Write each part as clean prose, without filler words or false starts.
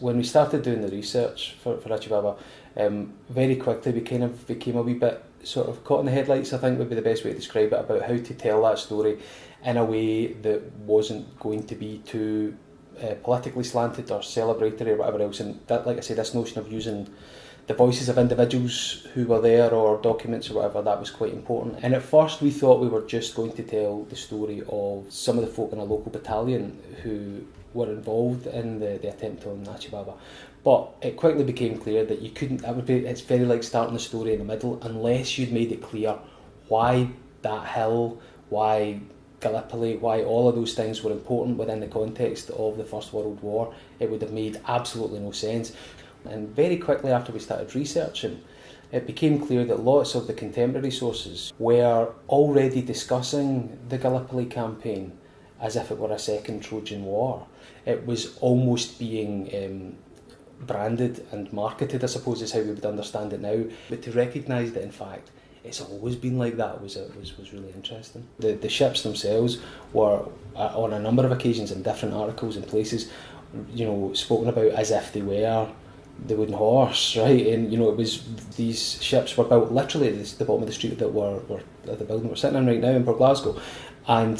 When we started doing the research for Achi Baba, very quickly we kind of became a wee bit sort of caught in the headlights, I think would be the best way to describe it, about how to tell that story in a way that wasn't going to be too politically slanted or celebratory or whatever else. And that, like I say, this notion of using the voices of individuals who were there or documents or whatever, that was quite important. And at first we thought we were just going to tell the story of some of the folk in a local battalion who were involved in the attempt on Achi Baba. But it quickly became clear that you couldn't, it's very like starting the story in the middle unless you'd made it clear why that hill, why Gallipoli, why all of those things were important within the context of the First World War. It would have made absolutely no sense. And very quickly after we started researching, it became clear that lots of the contemporary sources were already discussing the Gallipoli campaign as if it were a second Trojan War. It was almost being branded and marketed, I suppose is how we would understand it now. But to recognise that in fact it's always been like that was really interesting. The ships themselves were on a number of occasions in different articles and places, spoken about as if they were the wooden horse, right? And it was, these ships were built literally at the bottom of the street that were at the building we're sitting in right now in Port Glasgow, and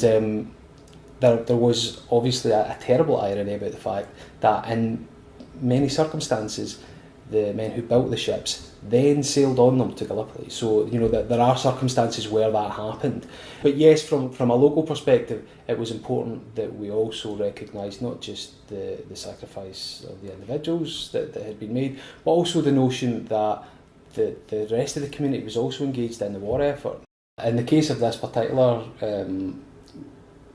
there was obviously a terrible irony about the fact that in many circumstances the men who built the ships then sailed on them to Gallipoli. So there are circumstances where that happened. But yes, from a local perspective, it was important that we also recognised not just the sacrifice of the individuals that had been made, but also the notion that the rest of the community was also engaged in the war effort. In the case of this particular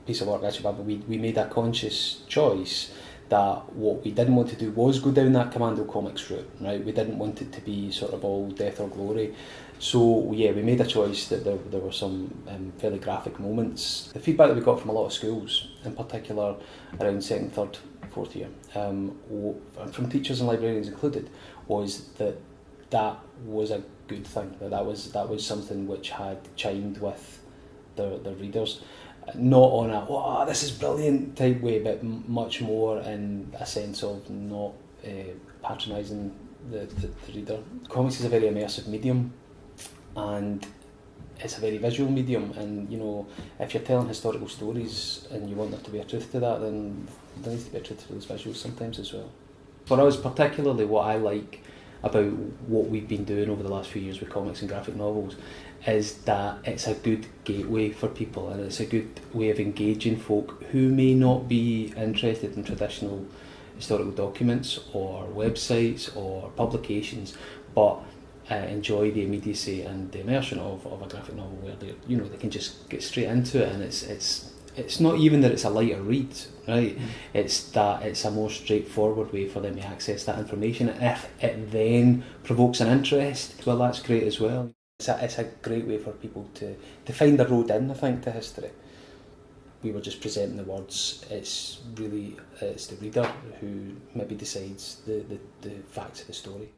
piece of work, Achi Baba, we made a conscious choice that what we didn't want to do was go down that Commando Comics route, right? We didn't want it to be sort of all death or glory. So yeah, we made a choice that there were some fairly graphic moments. The feedback that we got from a lot of schools, in particular around second, third, fourth year, and from teachers and librarians included, was that was a good thing. That was something which had chimed with the readers. Not on a "wow, this is brilliant" type way, but much more in a sense of not patronising the reader. Comics is a very immersive medium, and it's a very visual medium, and if you're telling historical stories and you want there to be a truth to that, then there needs to be a truth to those visuals sometimes as well. For us particularly, what I like about what we've been doing over the last few years with comics and graphic novels is that it's a good gateway for people, and it's a good way of engaging folk who may not be interested in traditional historical documents or websites or publications, but enjoy the immediacy and the immersion of a graphic novel where they can just get straight into it, and it's not even that it's a lighter read, right? It's that it's a more straightforward way for them to access that information, and if it then provokes an interest, well, that's great as well. It's a great way for people to find a road in, I think, to history. We were just presenting the words. It's the reader who maybe decides the facts of the story.